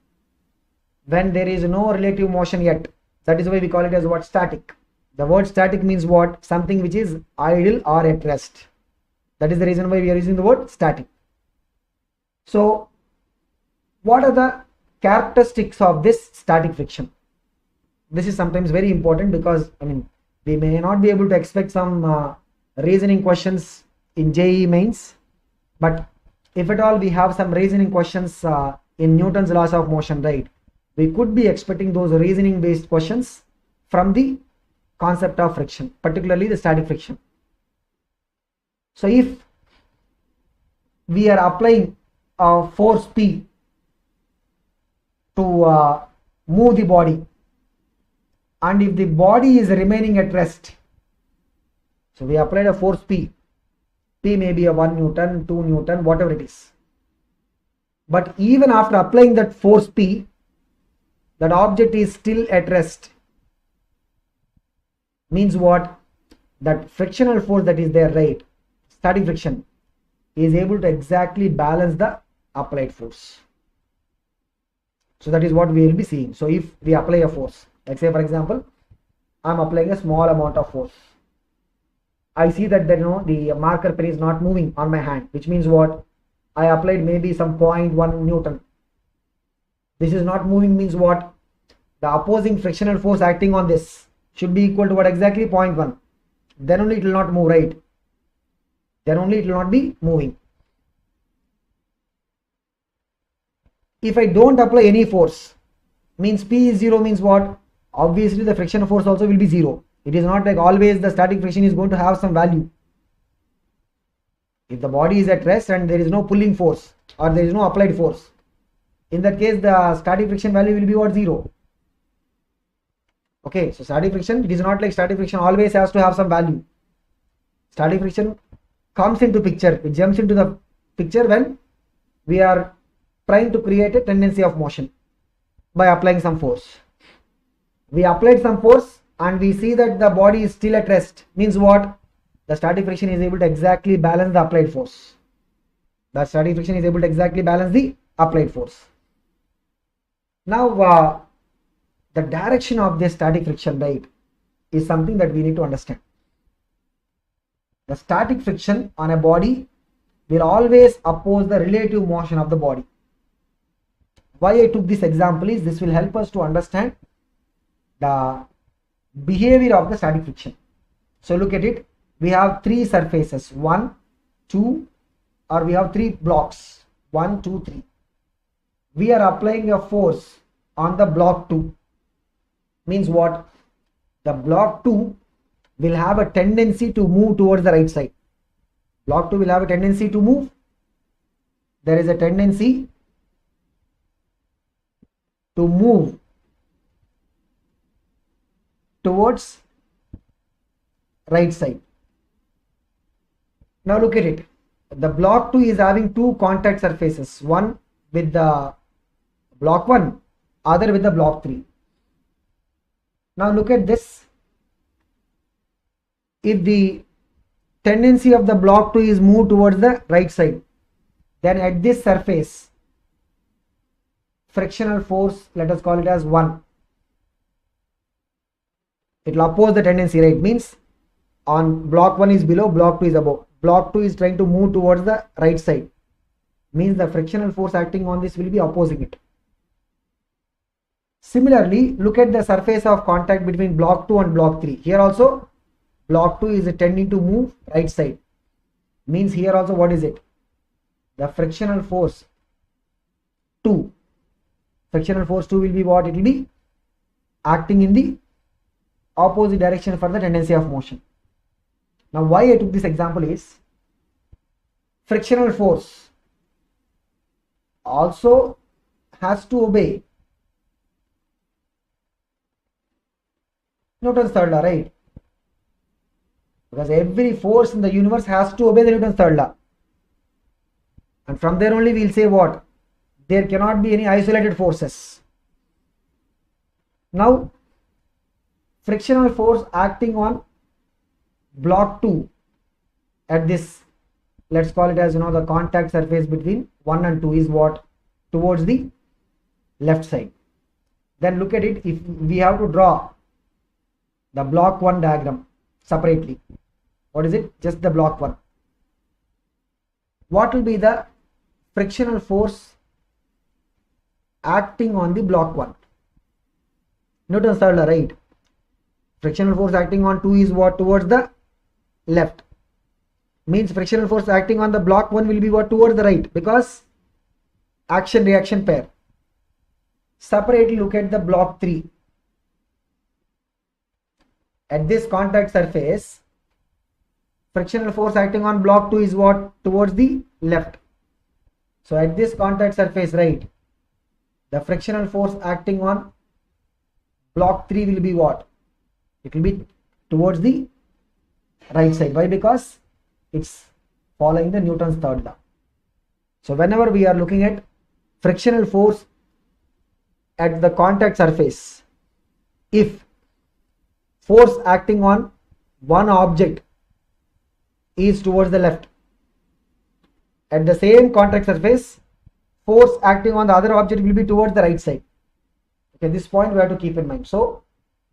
when there is no relative motion yet, that is why we call it as what? Static. The word static means what? Something which is idle or at rest. That is the reason why we are using the word static. So what are the characteristics of this static friction? This is sometimes very important because we may not be able to expect some reasoning questions in JEE mains, but if at all we have some reasoning questions in Newton's laws of motion, right, we could be expecting those reasoning based questions from the concept of friction, particularly the static friction. So if we are applying a force P to move the body, and if the body is remaining at rest, so we applied a force P. P may be a 1 Newton, 2 Newton, whatever it is. But even after applying that force P, that object is still at rest. Means what? That frictional force that is there, right? Static friction is able to exactly balance the applied force. So that is what we will be seeing. So if we apply a force, like say for example, I am applying a small amount of force. I see that the marker pen is not moving on my hand, which means what? I applied maybe some 0.1 Newton. This is not moving means what? The opposing frictional force acting on this should be equal to what exactly? 0.1. Then only it will not move, right? Then only it will not be moving. If I don't apply any force, means P is 0 means what? Obviously the frictional force also will be 0. It is not like always the static friction is going to have some value. If the body is at rest and there is no pulling force or there is no applied force, In that case, the static friction value will be what? 0. Okay, so static friction, it is not like static friction always has to have some value. Static friction comes into picture, it jumps into the picture when we are trying to create a tendency of motion by applying some force. We applied some force and we see that the body is still at rest. Means what? The static friction is able to exactly balance the applied force. The static friction is able to exactly balance the applied force. Now, the direction of this static friction, right, is something that we need to understand. The static friction on a body will always oppose the relative motion of the body. Why I took this example is this will help us to understand the behavior of the static friction. So look at it. We have 3 surfaces, 1, 2, or we have 3 blocks, 1, 2, 3. We are applying a force on the block 2. Means what? The block 2 will have a tendency to move towards the right side. Block 2 will have a tendency to move. There is a tendency to move towards right side. Now look at it. The block 2 is having 2 contact surfaces, one with the block 1, other with the block 3. Now look at this. If the tendency of the block 2 is moved towards the right side, then at this surface frictional force, let us call it as 1. It will oppose the tendency, right? Means on block 1 is below, block 2 is above. Block 2 is trying to move towards the right side. Means the frictional force acting on this will be opposing it. Similarly, look at the surface of contact between block 2 and block 3. Here also block 2 is tending to move right side. Means here also what is it? The frictional force 2. Frictional force 2 will be what? It will be acting in the opposite direction for the tendency of motion. Now why I took this example is frictional force also has to obey Newton's third law, right? Because every force in the universe has to obey the Newton's third law. And from there only we will say what? There cannot be any isolated forces. Now, frictional force acting on block 2 at this, let's call it as the contact surface between 1 and 2 is what? Towards the left side. Then look at it. If we have to draw the block 1 diagram separately, what is it? Just the block 1. What will be the frictional force acting on the block 1? Newton's third law, right? Frictional force acting on 2 is what? Towards the left. Means frictional force acting on the block 1 will be what? Towards the right, because action reaction pair. Separately look at the block 3. At this contact surface, frictional force acting on block 2 is what? Towards the left. So at this contact surface, right, the frictional force acting on block 3 will be what? It will be towards the right side. Why? Because it's following the Newton's third law. So whenever we are looking at frictional force at the contact surface, if force acting on one object is towards the left, at the same contact surface, force acting on the other object will be towards the right side. Okay, this point we have to keep in mind. So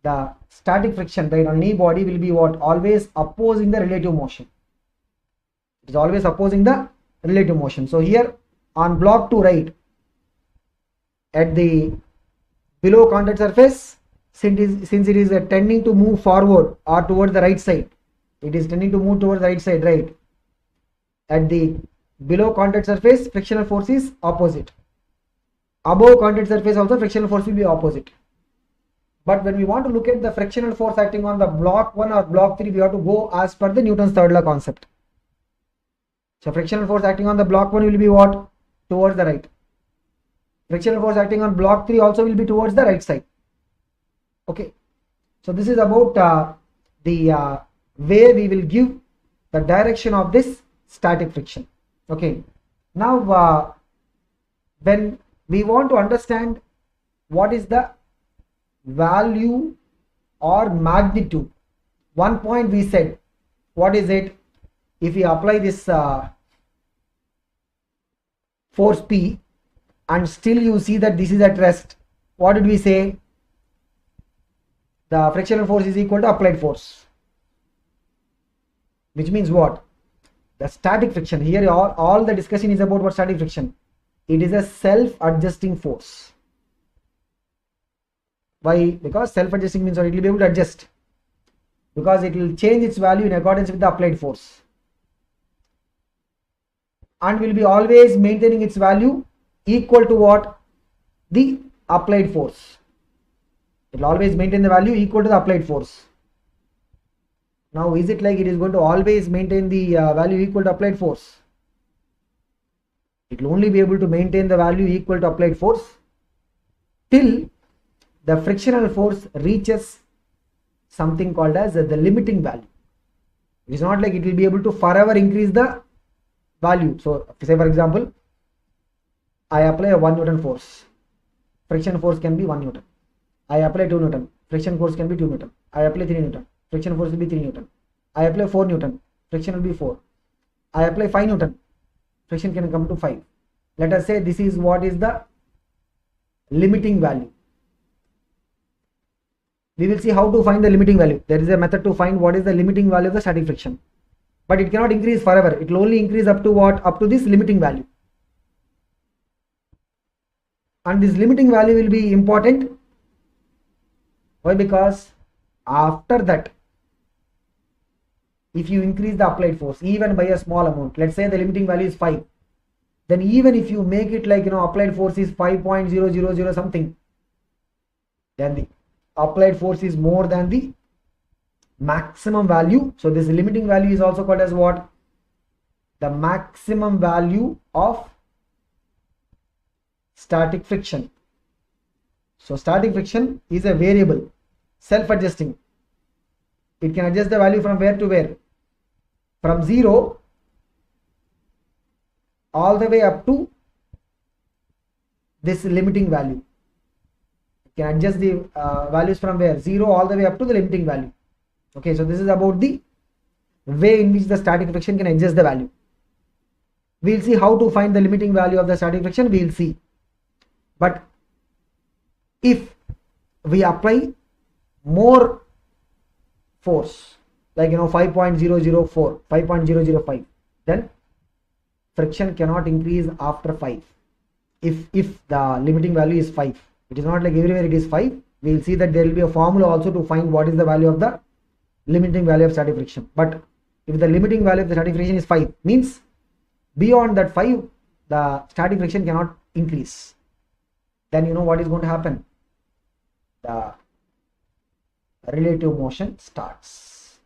the static friction, right, on any body will be what? Always opposing the relative motion. It is always opposing the relative motion. So here on block 2, right, at the below contact surface, since it is tending to move forward or towards the right side, it is tending to move towards the right side, right? At the below contact surface, frictional force is opposite. Above contact surface also frictional force will be opposite. But when we want to look at the frictional force acting on the block 1 or block 3, we have to go as per the Newton's third law concept. So frictional force acting on the block 1 will be what? Towards the right. Frictional force acting on block 3 also will be towards the right side. Okay, so this is about the way we will give the direction of this static friction. Okay, now when we want to understand what is the value or magnitude, one point we said, what is it? If we apply this force P and still you see that this is at rest, what did we say? The frictional force is equal to applied force, which means what? The static friction. Here all the discussion is about what static friction. It is a self-adjusting force. Why? Because self-adjusting means it will be able to adjust, because it will change its value in accordance with the applied force, and will be always maintaining its value equal to what? The applied force. It will always maintain the value equal to the applied force. Now, is it like it is going to always maintain the value equal to applied force? It will only be able to maintain the value equal to applied force till the frictional force reaches something called as the limiting value. It is not like it will be able to forever increase the value. So, say for example, I apply a 1 Newton force. Friction force can be 1 Newton. I apply 2 Newton. Friction force can be 2 Newton. I apply 3 Newton. Friction force will be 3 Newton. I apply 4 Newton. Friction will be 4. I apply 5 Newton. Friction can come to 5. Let us say this is what is the limiting value. We will see how to find the limiting value. There is a method to find what is the limiting value of the static friction. But it cannot increase forever. It will only increase up to what? Up to this limiting value. And this limiting value will be important. Why? Because after that, if you increase the applied force even by a small amount, let's say the limiting value is 5, then even if you make it like, applied force is 5.000 something, then the applied force is more than the maximum value. So this limiting value is also called as what? The maximum value of static friction. So static friction is a variable, self-adjusting. It can adjust the value from where to where? From 0 all the way up to this limiting value. It can adjust the values from where? 0 all the way up to the limiting value. Okay, so this is about the way in which the static friction can adjust the value. We will see how to find the limiting value of the static friction. We will see. But if we apply more force, like 5.004, 5.005, then friction cannot increase after 5. If the limiting value is 5, it is not like everywhere it is 5. We will see that there will be a formula also to find what is the value of the limiting value of static friction. But if the limiting value of the static friction is 5, means beyond that 5 the static friction cannot increase. Then what is going to happen? The relative motion starts.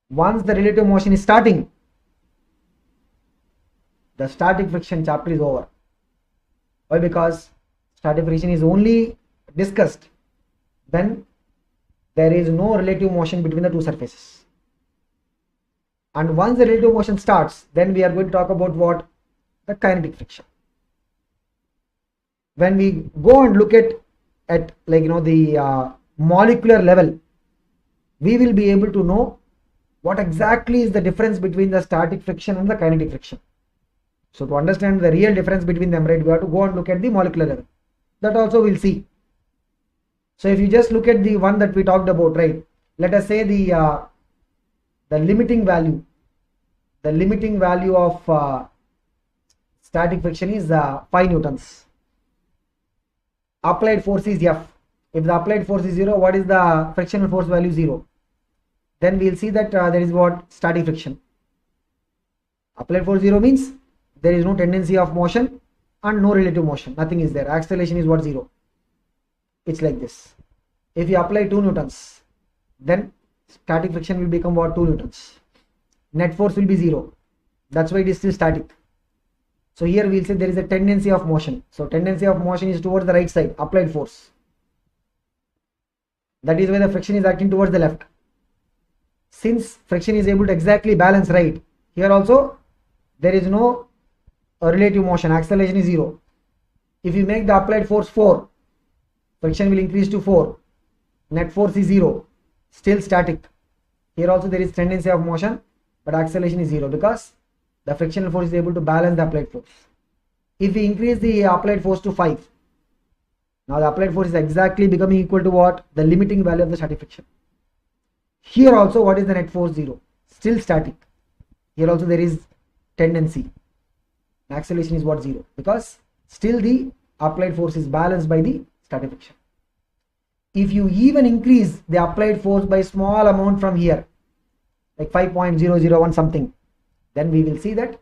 Once the relative motion is starting, the static friction chapter is over. Why? Because static friction is only discussed when there is no relative motion between the two surfaces. And once the relative motion starts, then we are going to talk about what? The kinetic friction. When we go and look at the molecular level, we will be able to know what exactly is the difference between the static friction and the kinetic friction. So to understand the real difference between them, right, we have to go and look at the molecular level. That also we'll see. So if you just look at the one that we talked about, right, let us say the limiting value of static friction is 5 newtons. Applied force is F. If the applied force is 0, what is the frictional force value? 0. Then we will see that there is what? Static friction. Applied force 0 means there is no tendency of motion and no relative motion. Nothing is there. Acceleration is what? 0. It's like this. If you apply 2 newtons, then static friction will become what? 2 newtons. Net force will be 0. That's why it is still static. So here we'll say there is a tendency of motion. So tendency of motion is towards the right side, applied force. That is why the friction is acting towards the left. Since friction is able to exactly balance right, here also there is no relative motion, acceleration is 0. If you make the applied force 4, friction will increase to 4, net force is 0, still static. Here also there is tendency of motion, but acceleration is 0 because the frictional force is able to balance the applied force. If we increase the applied force to 5, now the applied force is exactly becoming equal to what? The limiting value of the static friction. Here also what is the net force? 0, still static. Here also there is tendency. Acceleration is what? 0, because still the applied force is balanced by the static friction. If you even increase the applied force by small amount from here, like 5.001 something, then we will see that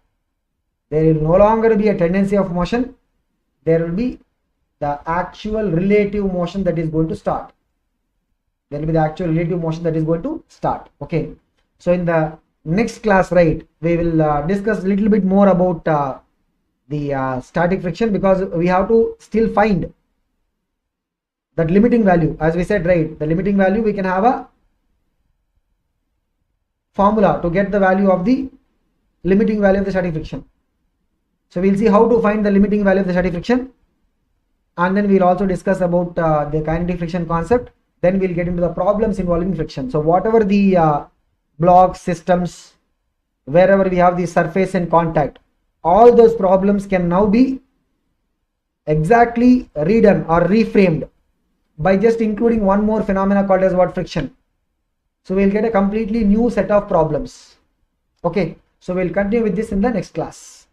there will no longer be a tendency of motion, there will be the actual relative motion that is going to start. There will be the actual relative motion that is going to start. Okay, so in the next class, right, we will discuss a little bit more about the static friction, because we have to still find that limiting value. As we said, right, the limiting value, we can have a formula to get the value of the limiting value of the static friction. So we'll see how to find the limiting value of the static friction, and then we'll also discuss about the kinetic friction concept. Then we'll get into the problems involving friction. So whatever the blocks, systems, wherever we have the surface and contact, all those problems can now be exactly redone or reframed by just including one more phenomena called as what? Friction. So we'll get a completely new set of problems. Okay, so we'll continue with this in the next class.